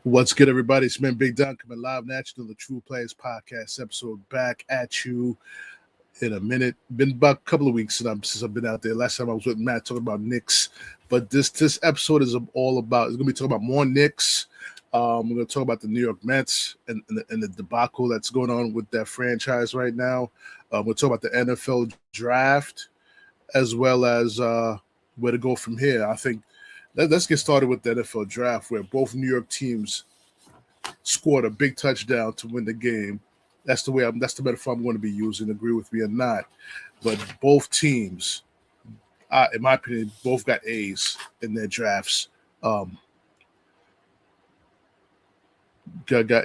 What's good, everybody? It's been Big Don coming live naturally, the True Players Podcast episode. Back at you in a minute. Been about a couple of weeks since I've been out there. Last time I was with Matt talking about Knicks, but this episode is all about. It's gonna be talking about more Knicks. We're gonna talk about the New York Mets and the debacle that's going on with that franchise right now. We'll talk about the NFL draft as well as where to go from here. I think let's get started with the NFL draft, where both New York teams scored a big touchdown to win the game. That's the metaphor I'm going to be using. Agree with me or not, but both teams, in my opinion, both got A's in their drafts. Got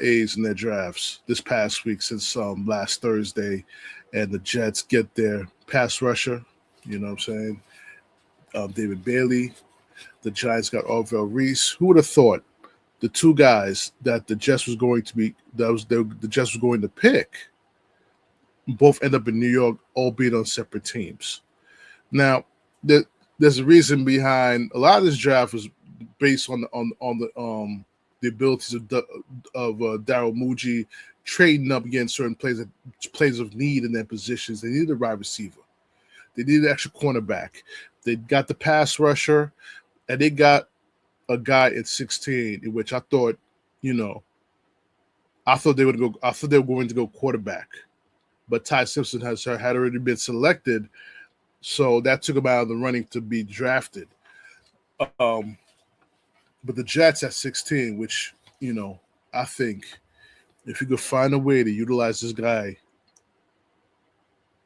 A's in their drafts this past week since last Thursday, and the Jets get their pass rusher. You know what I'm saying? David Bailey. The Giants got Orville Reese. Who would have thought the two guys that the Jets was going to pick both end up in New York, albeit on separate teams? Now, there's a reason behind a lot of this draft was based on the abilities of Darryl Muji trading up against certain players of need in their positions. They needed a wide receiver. They needed an extra cornerback. They got the pass rusher, and they got a guy at 16, in which I thought they were going to go quarterback, but Ty Simpson had already been selected, so that took him out of the running to be drafted. But the Jets at 16, which I think if you could find a way to utilize this guy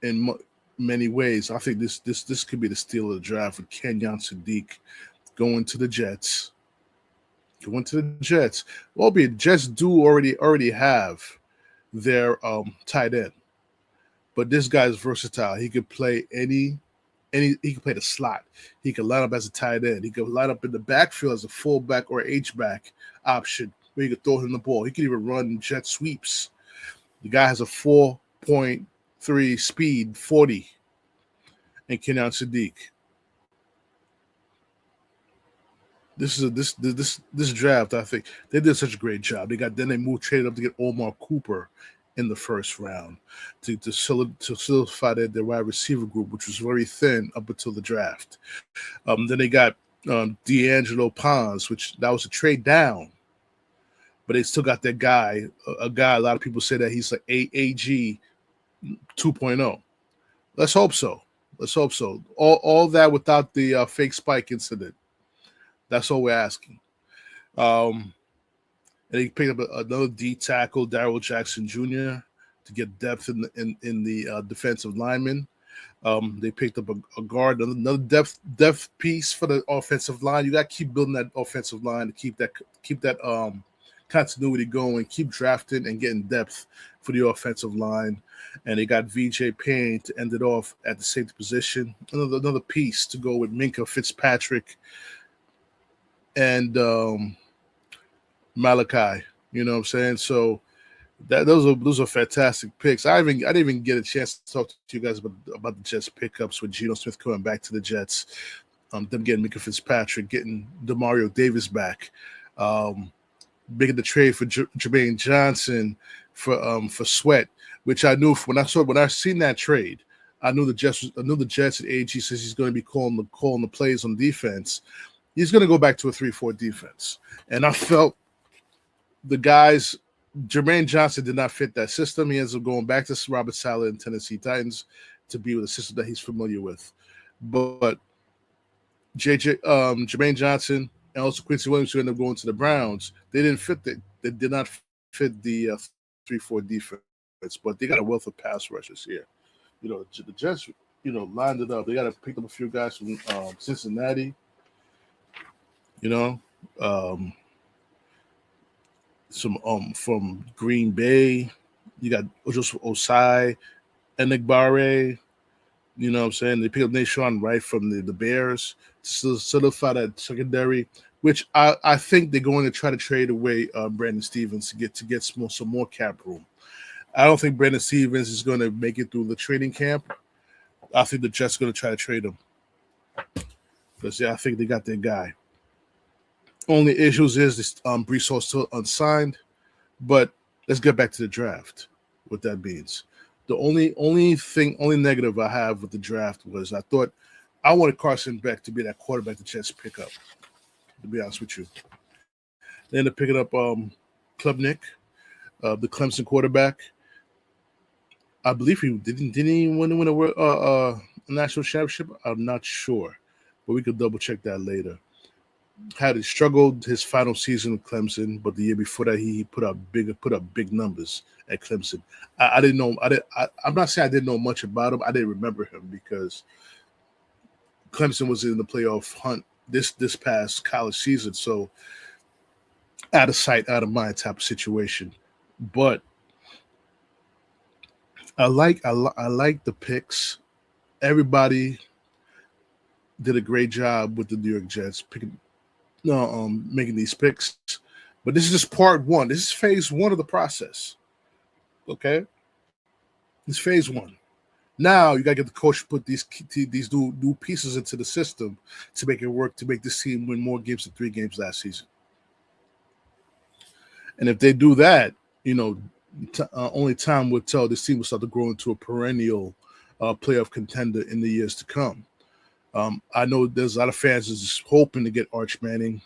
in many ways, I think this could be the steal of the draft with Kenyon Sadiq going to the Jets. Albeit Jets do already have their tight end, but this guy's versatile. He could play he could play the slot. He could line up as a tight end. He could line up in the backfield as a fullback or H-back option where you could throw him the ball. He could even run jet sweeps. The guy has a 4.3 speed, 40, and Kenyon Sadiq. This draft, I think they did such a great job. They traded up to get Omar Cooper in the first round to solidify their wide receiver group, which was very thin up until the draft. Then they got D'Angelo Pons, which that was a trade down, but they still got that guy. A guy a lot of people say that he's like AG 2.0. Let's hope so. All that without the fake spike incident. That's all we're asking. And he picked up another D tackle, Darrell Jackson Jr., to get depth in the defensive lineman. They picked up a guard, another depth piece for the offensive line. You got to keep building that offensive line to keep that continuity going. Keep drafting and getting depth for the offensive line. And they got VJ Payne to end it off at the safety position. Another piece to go with Minka Fitzpatrick and Malachi, you know what I'm saying? So those are fantastic picks. I didn't even get a chance to talk to you guys about the Jets pickups with Geno Smith coming back to the Jets, them getting Minka Fitzpatrick, getting DeMario Davis back, making the trade for Jermaine Johnson for Sweat, which I knew when I seen that trade, I knew the Jets and AG says he's going to be calling the plays on defense. He's going to go back to a 3-4 defense. And I felt the guys, Jermaine Johnson did not fit that system. He ends up going back to Robert Saleh and Tennessee Titans to be with a system that he's familiar with. But Jermaine Johnson and also Quincy Williams, who ended up going to the Browns, they did not fit the 3-4 defense. But they got a wealth of pass rushers here. The Jets, lined it up. They got to pick up a few guys from Cincinnati. Some from Green Bay. You got Joseph Osai, Enigbare. You know what I'm saying? They picked up Nashawn Wright from the Bears to solidify that secondary, which I think they're going to try to trade away Brandon Stevens to get some more cap room. I don't think Brandon Stevens is going to make it through the training camp. I think the Jets are going to try to trade him because I think they got their guy. Only issues is this Brees Hall still unsigned. But let's get back to the draft. What that means. The only negative I have with the draft was I thought I wanted Carson Beck to be that quarterback the Jets pick up. To be honest with you, they ended up picking up Klubnik, the Clemson quarterback. I believe he didn't he win a national championship. I'm not sure, but we could double check that later. Had struggled his final season with Clemson, but the year before that he put up big numbers at Clemson. I didn't know. I'm not saying I didn't know much about him. I didn't remember him because Clemson was in the playoff hunt this past college season, so out of sight, out of mind type of situation. But I like the picks. Everybody did a great job with the New York Jets making these picks. But this is just part one. This is phase one of the process. Okay? It's phase one. Now you gotta get the coach to put these new pieces into the system to make it work, to make this team win more games than 3 games last season. And if they do that, only time will tell. This team will start to grow into a perennial playoff contender in the years to come. I know there's a lot of fans that's just hoping to get Arch Manning,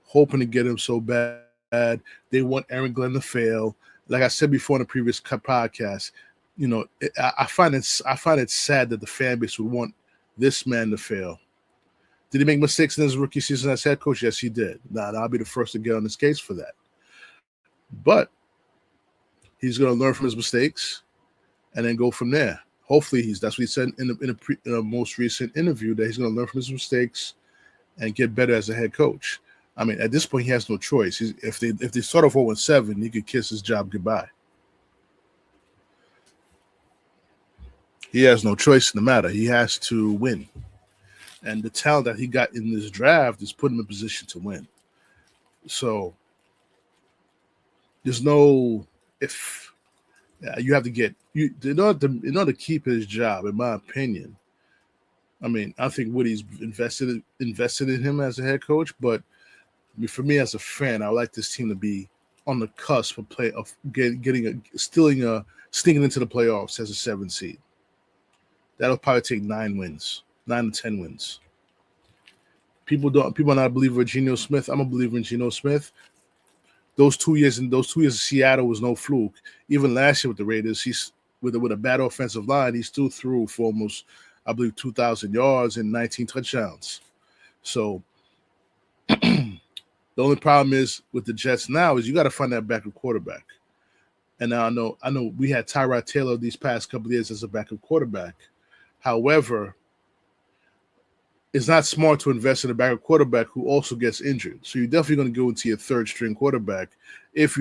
hoping to get him so bad. They want Aaron Glenn to fail. Like I said before in the previous podcast, I find it sad that the fan base would want this man to fail. Did he make mistakes in his rookie season as head coach? Yes, he did. I'll be the first to get on his case for that. But he's going to learn from his mistakes and then go from there. Hopefully, that's what he said in a most recent interview, that he's going to learn from his mistakes and get better as a head coach. I mean, at this point, he has no choice. If they start off 0-7, he could kiss his job goodbye. He has no choice in the matter. He has to win. And the talent that he got in this draft is put him in a position to win. So there's no if. You have to get in order to keep his job, in my opinion. I mean, I think Woody's invested in him as a head coach, but for me as a fan, I would like this team to be on the cusp of sneaking into the playoffs as a 7 seed. That'll probably take 9 to 10 wins. People are not a believer in Geno Smith. I'm a believer in Geno Smith. Those 2 years in Seattle was no fluke. Even last year with the Raiders, he's with a bad offensive line, he still threw for almost, I believe, 2,000 yards and 19 touchdowns. So the only problem is with the Jets now is you got to find that backup quarterback. And now I know we had Tyrod Taylor these past couple of years as a backup quarterback. However, it's not smart to invest in a backup quarterback who also gets injured. So you're definitely going to go into your third string quarterback if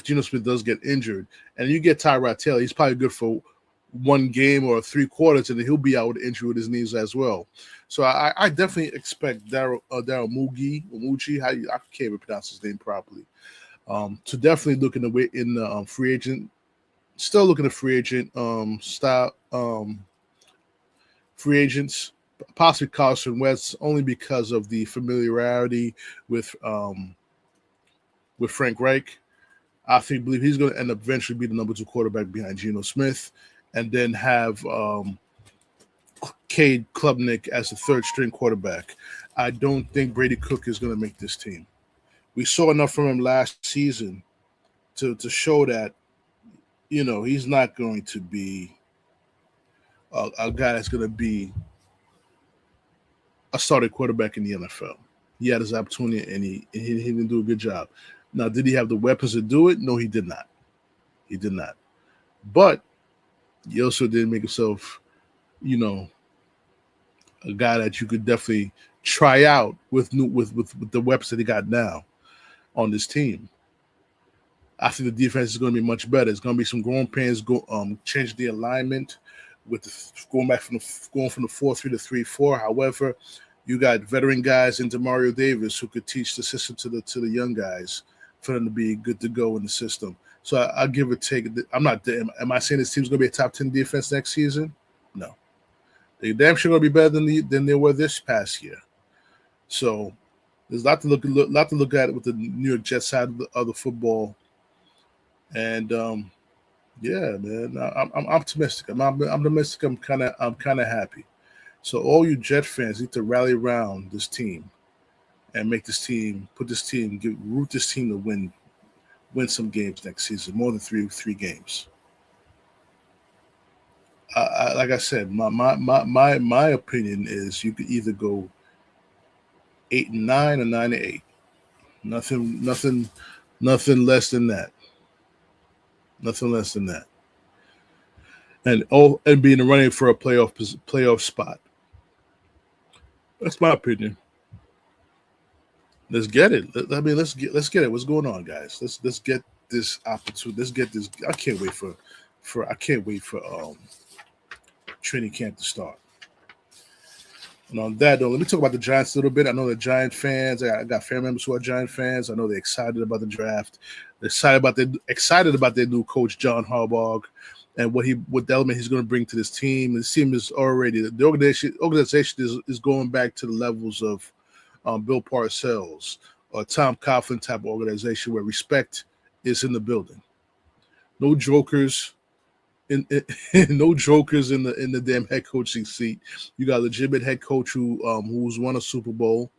Geno Smith does get injured. And you get Tyrod Taylor, he's probably good for 1 game or 3 quarters, and then he'll be out with injury with his knees as well. So I definitely expect Daryl Mugi, I can't even pronounce his name properly, to definitely look in the free agent, still looking at free agent free agents. Possibly Carson Wentz, only because of the familiarity with Frank Reich. I believe he's going to end up eventually be the number 2 quarterback behind Geno Smith, and then have Cade Klubnik as the third string quarterback. I don't think Brady Cook is going to make this team. We saw enough from him last season to show that he's not going to be a guy that's going to be a starting quarterback in the NFL. He had his opportunity, and he didn't do a good job. Now, did he have the weapons to do it? No, he did not. He did not. But he also did make himself, a guy that you could definitely try out with the weapons that he got now on this team. I think the defense is going to be much better. It's going to be some growing pains. Change the alignment with going from the 4-3 to 3-4. However, you got veteran guys in Demario Davis who could teach the system to the young guys for them to be good to go in the system. So I give it take. I'm not. Am I saying this team's going to be a top 10 defense next season? No, they damn sure going to be better than they were this past year. So There's a lot to look at with the New York Jets side of the football, and yeah, man, I'm optimistic. I'm optimistic. I'm kind of happy. So all you Jet fans need to rally around this team and make this team, root this team to win some games next season, more than three games. Like I said, my opinion is you could either go 8-9 or 9-8. Nothing less than that. Nothing less than that. And be in the running for a playoff spot. That's my opinion. Let's get it. Let's get it. What's going on, guys? Let's get this opportunity. Let's get this. I can't wait for training camp to start. And on that note, let me talk about the Giants a little bit. I know the Giant fans. I got family members who are Giant fans. I know they're excited about the draft. They're excited about their new coach John Harbaugh and what element he's going to bring to this team. This team is already the organization is going back to the levels of Bill Parcells or Tom Coughlin type of organization where respect is in the building. No jokers. No jokers in the damn head coaching seat. You got a legitimate head coach who's won a Super Bowl,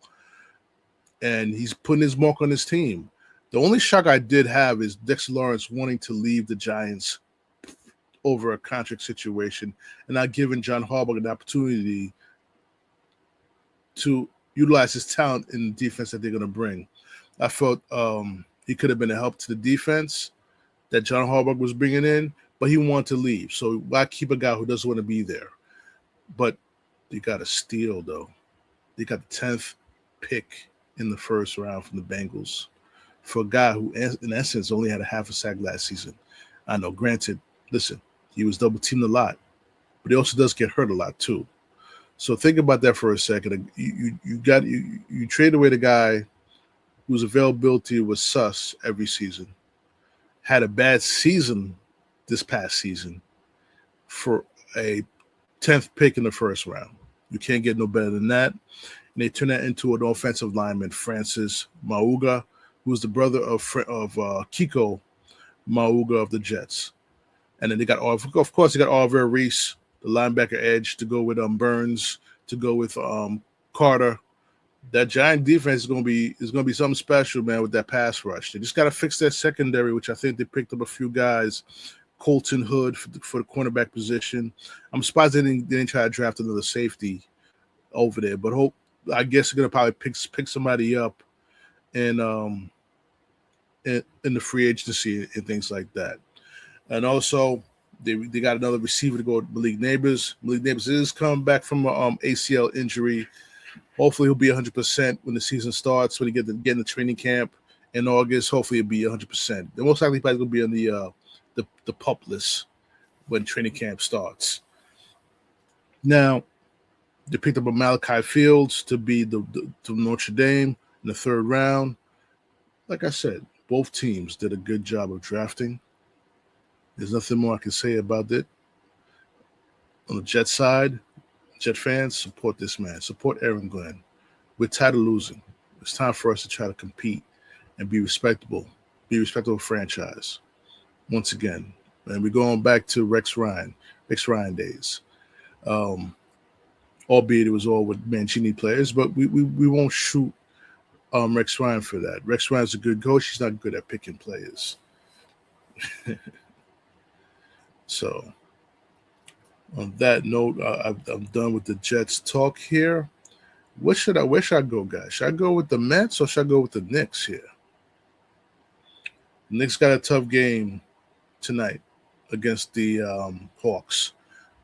and he's putting his mark on his team. The only shock I did have is Dexter Lawrence wanting to leave the Giants over a contract situation and not giving John Harbaugh an opportunity to utilize his talent in the defense that they're going to bring. I felt he could have been a help to the defense that John Harbaugh was bringing in, but he wanted to leave. So why keep a guy who doesn't want to be there? But you got a steal, though. They got the 10th pick in the first round from the Bengals for a guy who, in essence, only had a half a sack last season. I know, granted, listen, he was double-teamed a lot, but he also does get hurt a lot, too. So think about that for a second. You trade away the guy whose availability was sus every season, had a bad season this past season for a 10th pick in the first round. You can't get no better than that. And they turn that into an offensive lineman, Francis Mauga, who's the brother of Kiko Mauga of the Jets. And then they got, of course, they got Oliver Reese, the linebacker edge, to go with Burns, to go with Carter. That Giant defense is going to be something special, man, with that pass rush. They just got to fix their secondary, which I think they picked up a few guys. Colton Hood for the cornerback position. I'm surprised they didn't try to draft another safety over there, but I guess they're going to probably pick somebody up in the free agency and things like that. And also, they got another receiver to go with Malik Neighbors. Malik Neighbors is coming back from an ACL injury. Hopefully, he'll be 100% when the season starts. When he get in the training camp in August, hopefully he'll be 100%. They're most likely probably going to be on the pup list when training camp starts. Now, they picked up a Malachi Fields to be to Notre Dame in the third round. Like I said, both teams did a good job of drafting. There's nothing more I can say about it. On the Jet side, Jet fans, support this man. Support Aaron Glenn. We're tired of losing. It's time for us to try to compete and be respectable. Be a respectable franchise. Once again, and we're going back to Rex Ryan days. Albeit it was all with Mancini players, but we won't shoot Rex Ryan for that. Rex Ryan's a good coach. He's not good at picking players. So, on that note, I'm done with the Jets talk here. Where should I go, guys? Should I go with the Mets or should I go with the Knicks here? The Knicks got a tough game tonight against the Hawks.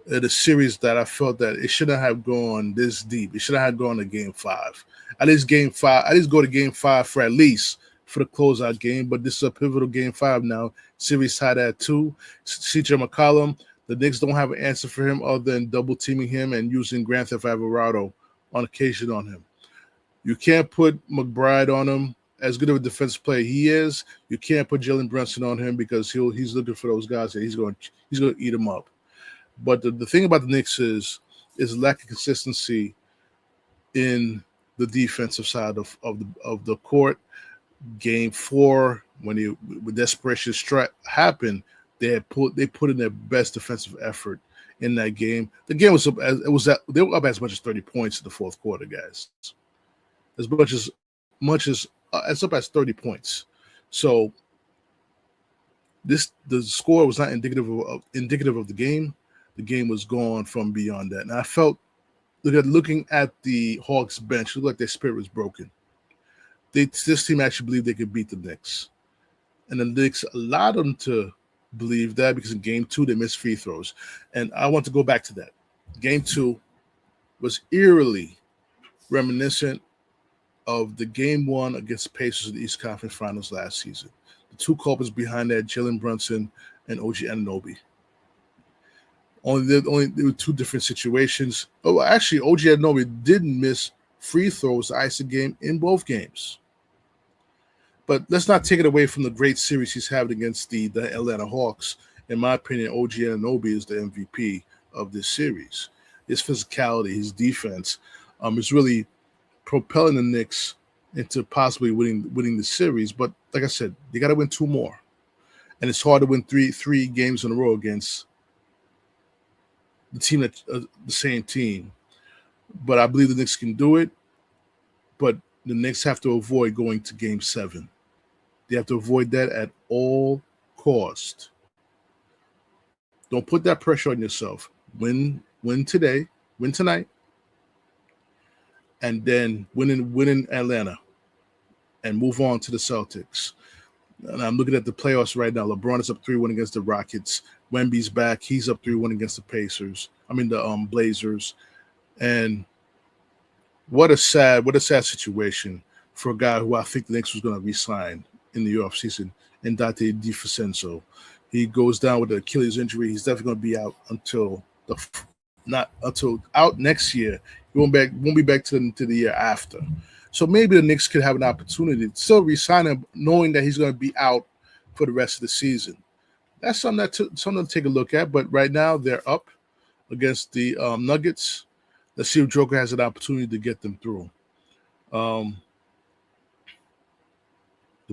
In a series that I felt that it shouldn't have gone this deep. It shouldn't have gone to Game 5. At least go to Game 5 for the closeout game. But this is a pivotal Game 5 now. Series tied at 2. CJ McCollum, the Knicks don't have an answer for him other than double teaming him and using Grand Theft Alvarado on occasion on him. You can't put McBride on him. As good of a defensive player he is, you can't put Jalen Brunson on him because he's looking for those guys and he's going to eat them up. But the thing about the Knicks is lack of consistency in the defensive side of the court. Game 4, when desperation happened, they put in their best defensive effort in that game. The game was up they were up as much as 30 points in the fourth quarter, guys. As up as 30 points. So the score was not indicative of the game. The game was gone from beyond that. And I felt looking at the Hawks bench, it looked like their spirit was broken. This team actually believed they could beat the Knicks. And the Knicks allowed them to believe that because in game 2 they missed free throws. And I want to go back to that. Game 2 was eerily reminiscent of the game 1 against the Pacers in the East Conference Finals last season. The two culprits behind that, Jalen Brunson and OG Anunoby. There were two different situations. Oh, actually, OG Anunoby didn't miss free throws to ice the game in both games. But let's not take it away from the great series he's having against the Atlanta Hawks. In my opinion, OG Anunoby is the MVP of this series. His physicality, his defense, is really propelling the Knicks into possibly winning the series. But like I said, they got to win 2 more, and it's hard to win three games in a row against the team that the same team. But I believe the Knicks can do it. But the Knicks have to avoid going to Game 7. They have to avoid that at all cost. Don't put that pressure on yourself. Win today, win tonight, and then win in Atlanta, and move on to the Celtics. And I'm looking at the playoffs right now. LeBron is up 3-1 against the Rockets. Wemby's back. He's up 3-1 against the the Blazers. And what a sad situation for a guy who I think the Knicks was going to re-sign in the offseason, in Dante DiFrancesco. He goes down with an Achilles injury. He's definitely going to be out until out next year. He won't be back to the year after. So maybe the Knicks could have an opportunity to still re-sign him, knowing that he's going to be out for the rest of the season. That's something to take a look at. But right now they're up against the Nuggets. Let's see if Joker has an opportunity to get them through. The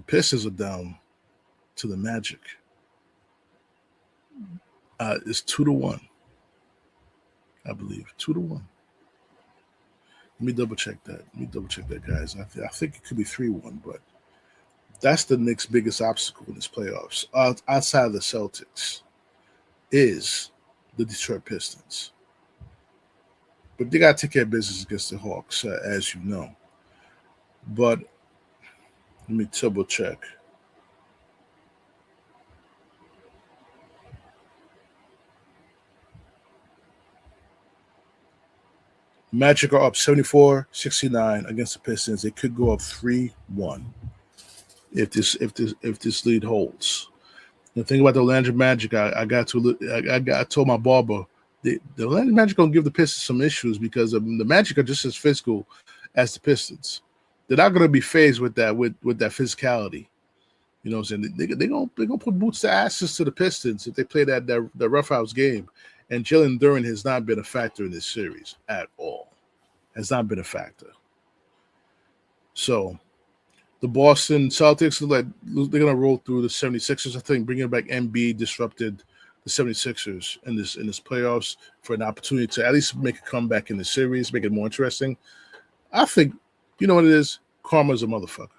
Pistons are down to the Magic. It's 2-1, I believe. 2-1. Let me double check that. Guys. I think it could be 3-1, but that's the Knicks' biggest obstacle in this playoffs. Outside of the Celtics is the Detroit Pistons. But they got to take care of business against the Hawks, as you know. But let me double check. Magic are up 74-69 against the Pistons. They could go up 3-1 if this lead holds. The thing about the Orlando Magic, I told my barber, the Orlando Magic gonna give the Pistons some issues because the Magic are just as physical as the Pistons. They're not gonna be phased with that physicality. You know what I'm saying? They're gonna put boots to asses to the Pistons if they play that roughhouse game. And Jalen Duren has not been a factor in this series at all. Has not been a factor. So the Boston Celtics look like they're going to roll through the 76ers. I think bringing back Embiid disrupted the 76ers in this playoffs for an opportunity to at least make a comeback in the series, make it more interesting. I think, you know what it is? Karma's a motherfucker.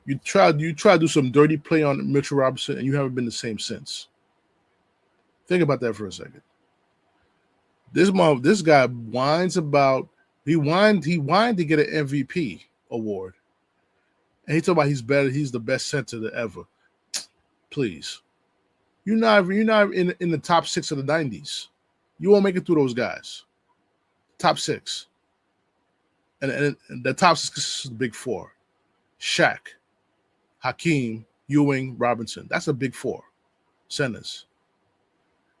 You try to do some dirty play on Mitchell Robinson, and you haven't been the same since. Think about that for a second. This guy whines about he whined to get an MVP award, and he talking about he's better. He's the best center to ever. Please, you're not in the top 6 of the 90s. You won't make it through those guys. Top 6, and the top 6 is the big 4: Shaq, Hakeem, Ewing, Robinson. That's a big 4 centers.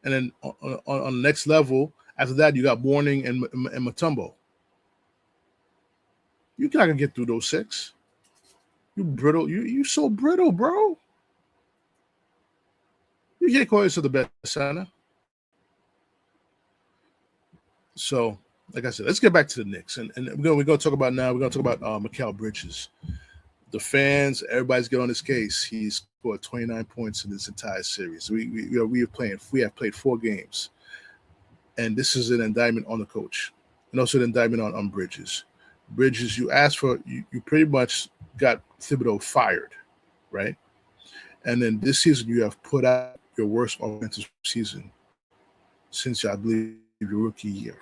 And then on the next level, after that, you got Mourning and Mutombo. You're not gonna get through those 6. You brittle. You so brittle, bro. You can't call yourself the best center. So like I said, let's get back to the Knicks, and we're gonna talk about now. We're gonna talk about Mikal Bridges. The fans, everybody's get on his case. He scored 29 points in this entire series. We have played 4 games, and this is an indictment on the coach, and also an indictment on Bridges. Bridges, you asked for, you pretty much got Thibodeau fired, right? And then this season, you have put out your worst offensive season since, I believe, your rookie year.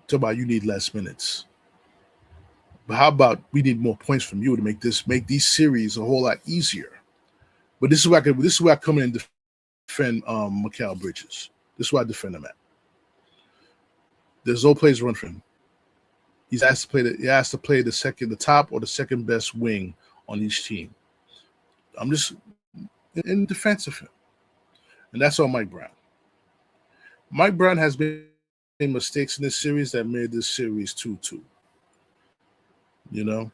Talk about you need less minutes. But how about we need more points from you to make these series a whole lot easier? But this is where I come in and defend Mikal Bridges. This is where I defend him at. There's no plays run for him. He has to play the top or the second best wing on each team. I'm just in defense of him. And that's on Mike Brown. Mike Brown has made mistakes in this series that made this series 2-2. You know,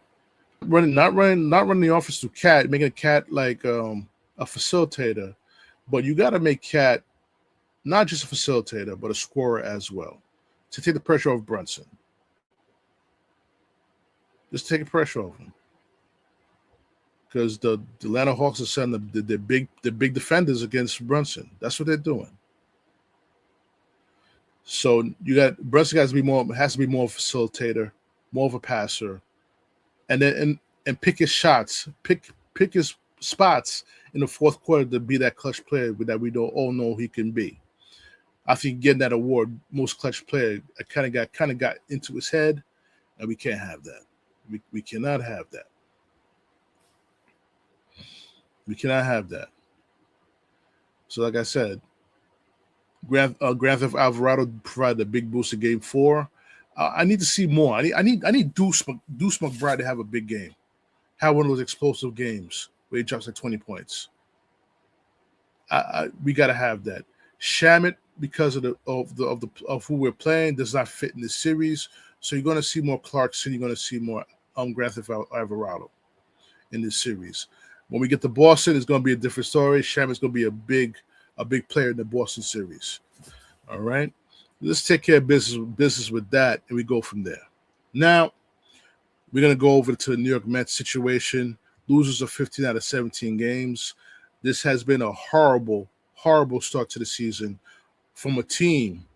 not running the offense to Cat, making Cat like a facilitator, but you got to make Cat not just a facilitator, but a scorer as well, to take the pressure off Brunson. Just take the pressure off him, because the Atlanta Hawks are sending the big defenders against Brunson. That's what they're doing. So Brunson has to be more of a facilitator, more of a passer. And then and pick his shots, pick his spots in the fourth quarter to be that clutch player that we don't all know he can be. I think getting that award, most clutch player, I kind of got into his head, and we can't have that. We cannot have that. We cannot have that. So, like I said, Grand Theft Alvarado provided a big boost in Game 4. I need to see more. I need Deuce McBride to have a big game, have one of those explosive games where he drops like 20 points. We got to have that. Shamet, because of who we're playing, does not fit in this series. So you're going to see more Clarkson. You're going to see more Grand Theft Alvarado in this series. When we get to Boston, it's going to be a different story. Shamet's going to be a big player in the Boston series. All right. Let's take care of business with that, and we go from there. Now, we're going to go over to the New York Mets situation. Losers of 15 out of 17 games. This has been a horrible, horrible start to the season from a team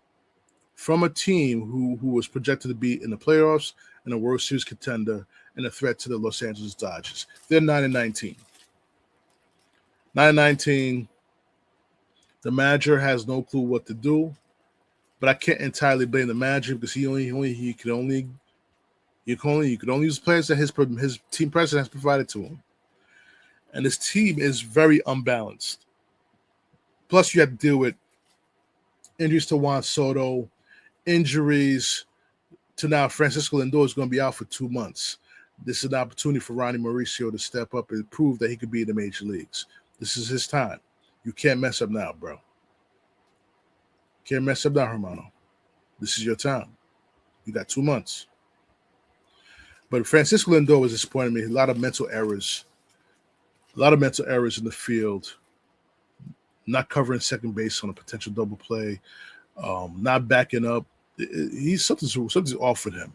who was projected to be in the playoffs and a World Series contender and a threat to the Los Angeles Dodgers. They're 9-19. 9-19. The manager has no clue what to do. But I can't entirely blame the manager, because he could only use players that his team president has provided to him, and his team is very unbalanced. Plus, you have to deal with injuries to Juan Soto, injuries to now Francisco Lindor is going to be out for 2 months. This is an opportunity for Ronnie Mauricio to step up and prove that he could be in the major leagues. This is his time. You can't mess up now, bro. Can't mess up now, Hermano. This is your time. You got 2 months. But Francisco Lindor was disappointing me. A lot of mental errors. A lot of mental errors in the field. Not covering second base on a potential double play. Not backing up. Something's off with him.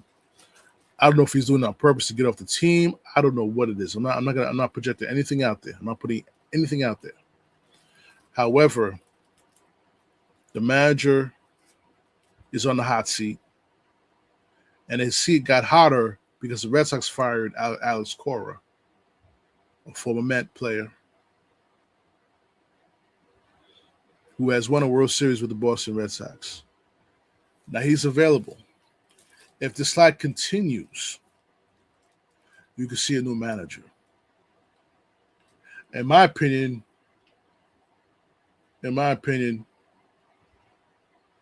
I don't know if he's doing it on purpose to get off the team. I don't know what it is. I'm not projecting anything out there. I'm not putting anything out there. However, the manager is on the hot seat, and his seat got hotter because the Red Sox fired Alex Cora, a former Met player who has won a World Series with the Boston Red Sox. Now he's available. If the slide continues, you can see a new manager. In my opinion,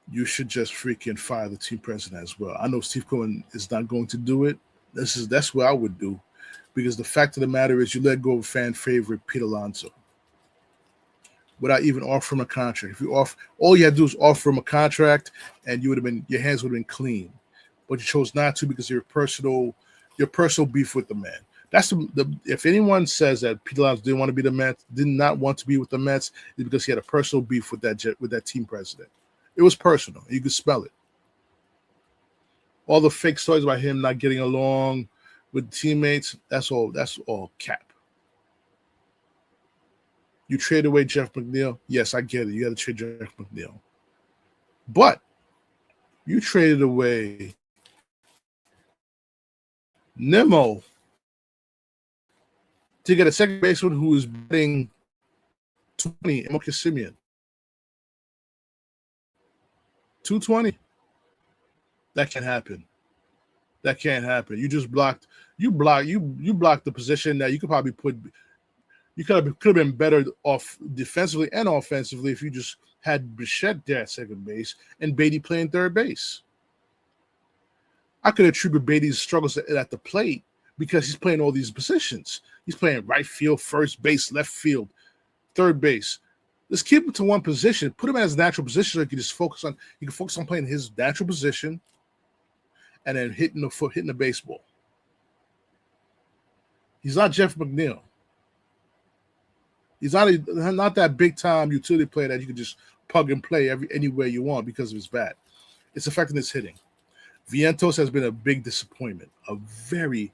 you should just freaking fire the team president as well. I know Steve Cohen is not going to do it. That's what I would do, because the fact of the matter is you let go of fan favorite Pete Alonso without even offering a contract. All you had to do is offer him a contract, and your hands would have been clean. But you chose not to because of your personal beef with the man. That's if anyone says that Pete Alonso did not want to be with the Mets, it's because he had a personal beef with that team president. It was personal. You could smell it. All the fake stories about him not getting along with teammates, that's all cap. You trade away Jeff McNeil. Yes, I get it. You got to trade Jeff McNeil. But you traded away Nemo to get a second baseman who is batting 220, Marcus Semien. 220. That can't happen. That can't happen. You just blocked the position that you could probably put. You could have been better off defensively and offensively if you just had Bichette there at second base and Beatty playing third base. I could attribute Beatty's struggles at the plate because he's playing all these positions. He's playing right field, first base, left field, third base. Let's keep him to one position. Put him in his natural position so he can just focus on playing his natural position and then hitting the baseball. He's not Jeff McNeil. He's not that big time utility player that you can just plug and play anywhere you want because of his bat. It's affecting his hitting. Vientos has been a big disappointment, a very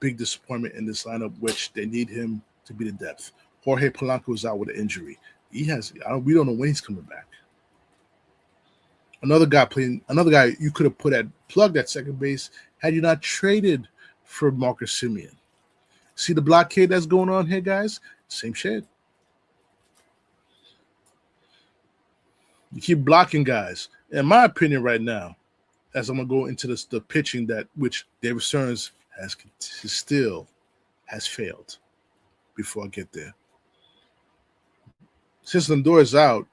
big disappointment in this lineup, which they need him to be the depth. Jorge Polanco is out with an injury. We don't know when he's coming back. Another guy you could have plugged at second base had you not traded for Marcus Semien. See the blockade that's going on here, guys? Same shit. You keep blocking guys. In my opinion right now, as I'm going to go into the pitching which David Stearns still has failed before I get there. Since Lindor is out,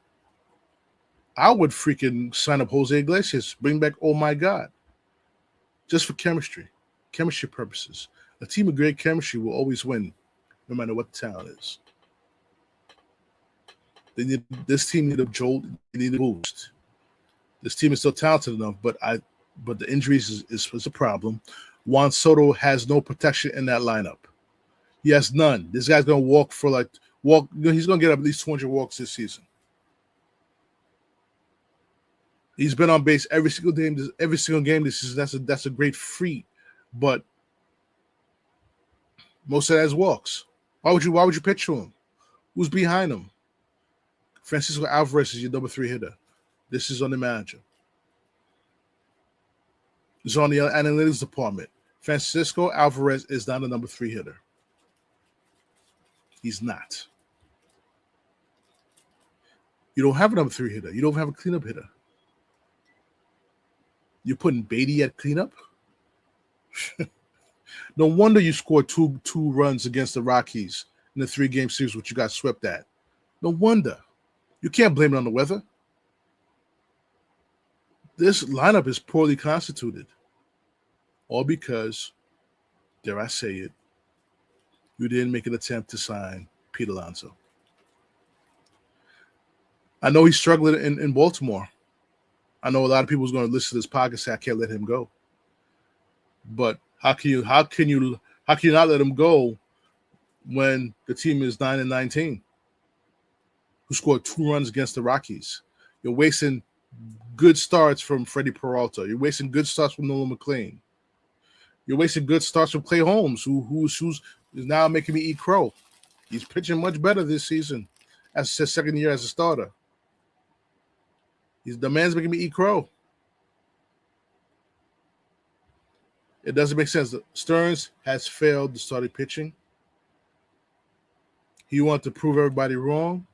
I would freaking sign up Jose Iglesias, bring back Oh My God, just for chemistry purposes. A team of great chemistry will always win, no matter what the talent is. This team needed a jolt, they need a boost. This team is still talented enough, but the injuries is a problem. Juan Soto has no protection in that lineup. He has none. This guy's gonna he's gonna get up at least 200 walks this season. He's been on base every single game this season. That's a great feat, but most of that is walks. Why would you pitch to him? Who's behind him? Francisco Alvarez is your number 3 hitter. This is on the manager. It's on the analytics department. Francisco Alvarez is not a number 3 hitter. He's not. You don't have a number 3 hitter. You don't have a cleanup hitter. You're putting Beatty at cleanup? No wonder you scored two runs against the Rockies in the 3-game series, which you got swept at. No wonder. You can't blame it on the weather. This lineup is poorly constituted. All because, dare I say it, you didn't make an attempt to sign Pete Alonso. I know he's struggling in Baltimore. I know a lot of people is going to listen to this podcast and say I can't let him go. But how can you not let him go when the team is 9-19? Who scored 2 runs against the Rockies? You're wasting good starts from Freddie Peralta. You're wasting good starts from Nolan McLean. You're wasting good starts from Clay Holmes, who's now making me eat crow. He's pitching much better this season as his second year as a starter. The man's making me eat crow. It doesn't make sense. Stearns has failed the starting pitching. He wanted to prove everybody wrong.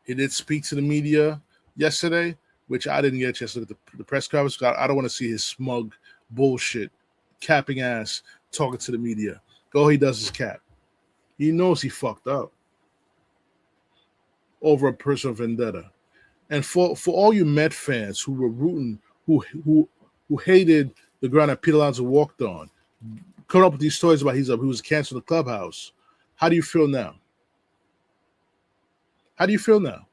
He did speak to the media yesterday, which I didn't get a chance to look at the press conference. I don't want to see his smug bullshit, capping ass, talking to the media. All he does is cap. He knows he fucked up over a personal vendetta. And for all you Met fans who were rooting, who hated the ground that Pete Alonso walked on, coming up with these stories about he was canceled the clubhouse, how do you feel now? How do you feel now?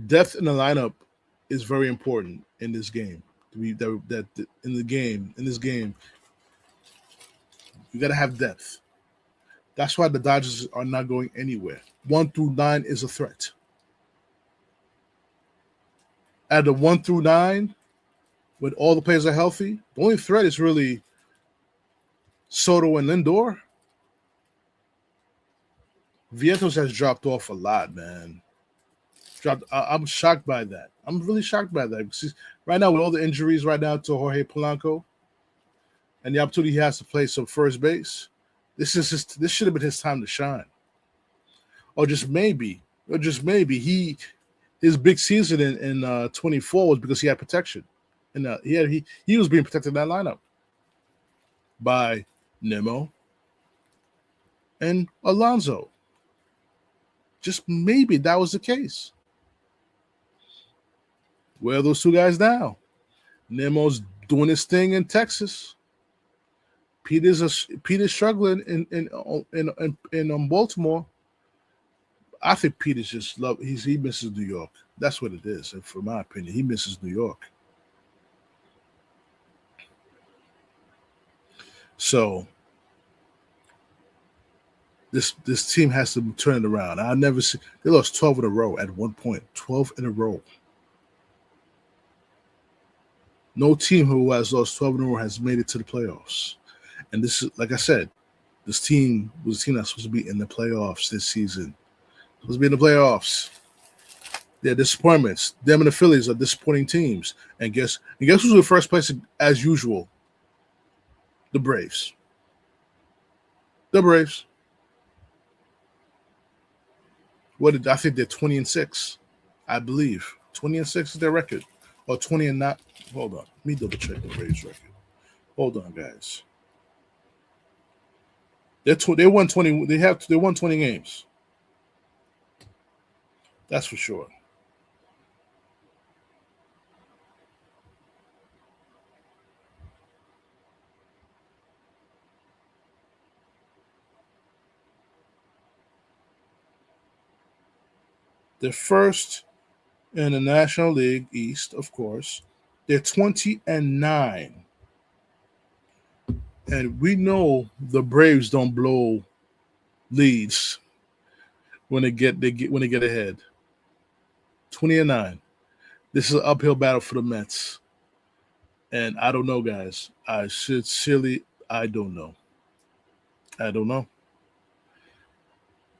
Depth in the lineup is very important in this game. In this game, you got to have depth. That's why the Dodgers are not going anywhere. 1 through 9 is a threat. At the 1 through 9, when all the players are healthy, the only threat is really Soto and Lindor. Vientos has dropped off a lot, man. I'm shocked by that. I'm really shocked by that. Because right now, with all the injuries right now to Jorge Polanco and the opportunity he has to play some first base, this should have been his time to shine. Or just maybe his big season in 24 was because he had protection. And he was being protected in that lineup by Nemo and Alonso. Just maybe that was the case. Where are those two guys now? Nemo's doing his thing in Texas. Peter's struggling in Baltimore. I think Peter's just he misses New York. That's what it is. And for my opinion, he misses New York. So this team has to turn it around. They lost 12 in a row at one point. 12 in a row. No team who has lost 12 in a row has made it to the playoffs. And this is, like I said, this team was a team that's supposed to be in the playoffs this season. Supposed to be in the playoffs. They're disappointments. Them and the Phillies are disappointing teams. And guess who's in first place as usual? The Braves. The Braves. I think they're 20-6, I believe. 20-6 is their record. Or 20-9. Hold on. Let me double check the Braves record. Hold on, guys. They won 20. They won 20 games. That's for sure. They're first in the National League East, of course. They're 20-9. And we know the Braves don't blow leads when they get ahead. 20-9. This is an uphill battle for the Mets. And I don't know, guys. I don't know. I don't know.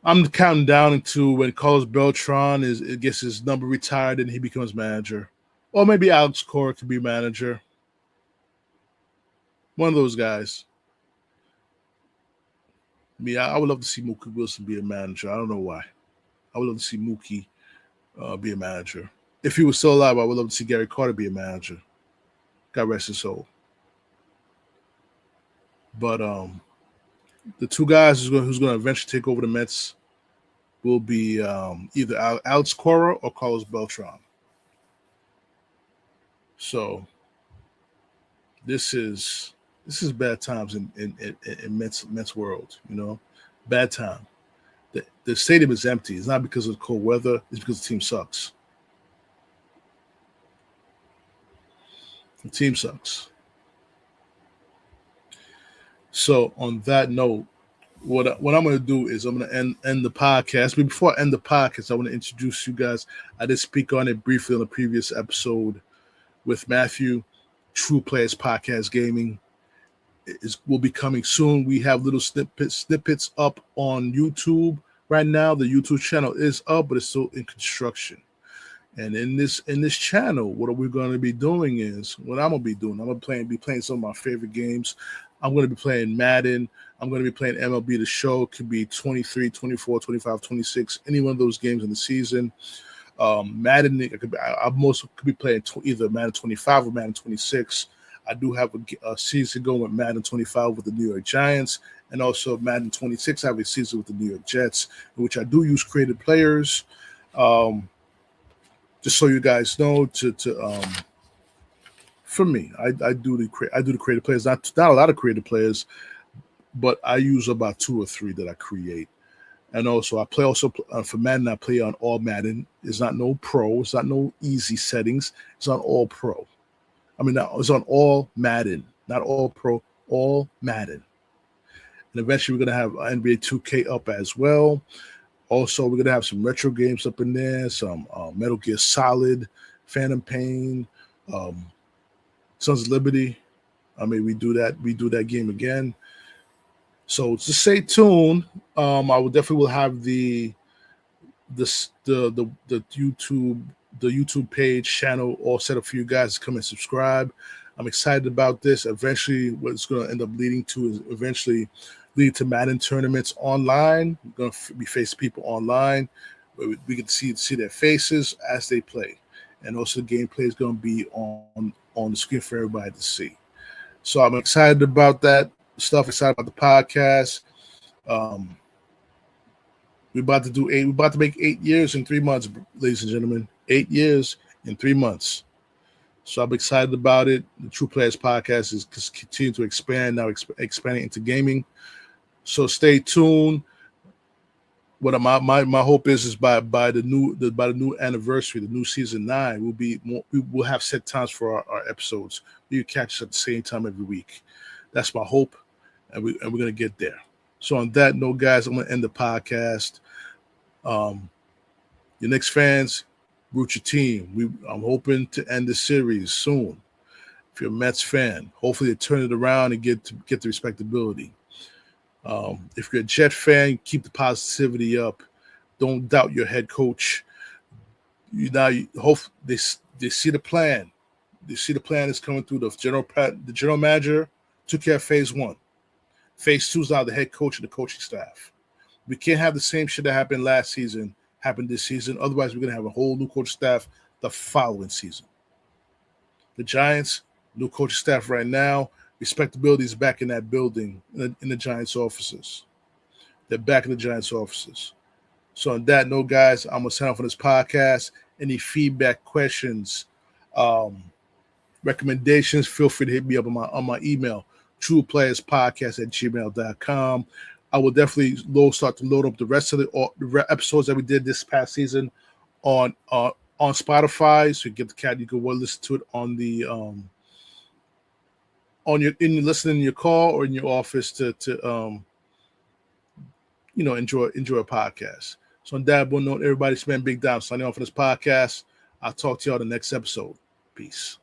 I'm counting down into when Carlos Beltran gets his number retired and he becomes manager. Or maybe Alex Cora could be manager. One of those guys. I would love to see Mookie Wilson be a manager. I don't know why. I would love to see Mookie be a manager. If he was still alive, I would love to see Gary Carter be a manager. God rest his soul. But the two guys who's going to eventually take over the Mets will be either Alex Cora or Carlos Beltran. So this is bad times in Mets world, bad time. The stadium is empty. It's not because of the cold weather. It's because the team sucks. The team sucks. So on that note, what I'm going to do is I'm going to end the podcast. But before I end the podcast, I want to introduce you guys. I did speak on it briefly on the previous episode with Matthew. True Players Podcast Gaming will be coming soon. We have little snippets up on YouTube right now. The YouTube channel is up, but it's still in construction. And in this channel, what we're going to be doing is what I'm going to be doing. I'm going to be playing some of my favorite games. I'm going to be playing Madden. I'm going to be playing MLB The Show. It could be 23, 24, 25, 26, any one of those games in the season. Madden, I most could be playing either Madden 25 or Madden 26. I do have a season going with Madden 25 with the New York Giants, and also Madden 26. I have a season with the New York Jets, in which I do use creative players. Just so you guys know, for me, I do the creative players. Not a lot of creative players, but I use about 2 or 3 that I create. And also, I play for Madden. I play on all Madden. It's not no pro. It's not no easy settings. It's on all pro. It's on all Madden, not all pro, all Madden. And eventually we're going to have NBA 2K up as well. Also, we're going to have some retro games up in there, some Metal Gear Solid, Phantom Pain, Sons of Liberty. I mean, we do that game again. So just stay tuned. I will definitely will have the YouTube page channel all set up for you guys to come and subscribe. I'm excited about this. Eventually, what it's going to end up leading to is eventually lead to Madden tournaments online. We're going to be facing people online where we can see their faces as they play, and also the gameplay is going to be on the screen for everybody to see. So I'm excited about that stuff. Excited about the podcast. We're about to make 8 years in 3 months, ladies and gentlemen. 8 years in 3 months. So I'm excited about it. The True Players podcast is continuing to expand now, expanding into gaming. So stay tuned. What my hope is by the new anniversary, the new season 9, we will have set times for our episodes. You catch us at the same time every week. That's my hope, and we're gonna get there. So on that note, guys, I'm gonna end the podcast. Your Knicks fans, root your team. I'm hoping to end the series soon. If you're a Mets fan, hopefully they turn it around and get the respectability. If you're a Jet fan, keep the positivity up. Don't doubt your head coach. Hope they see the plan. They see the plan is coming through. The general manager took care of phase 1. Phase 2 is now the head coach and the coaching staff. We can't have the same shit that happened last season happen this season. Otherwise, we're going to have a whole new coaching staff the following season. The Giants, new coaching staff right now. Respectability is back in that building, in the Giants' offices. They're back in the Giants' offices. So on that note, guys, I'm going to sign off on this podcast. Any feedback, questions, recommendations, feel free to hit me up on my email, trueplayerspodcast@gmail.com. I will definitely start to load up the rest of the episodes that we did this past season on Spotify, so you get the cat. You can listen to it on the listening in your car or in your office to enjoy a podcast. So on that note, everybody, spend Big Dom signing off on this podcast. I'll talk to y'all the next episode. Peace.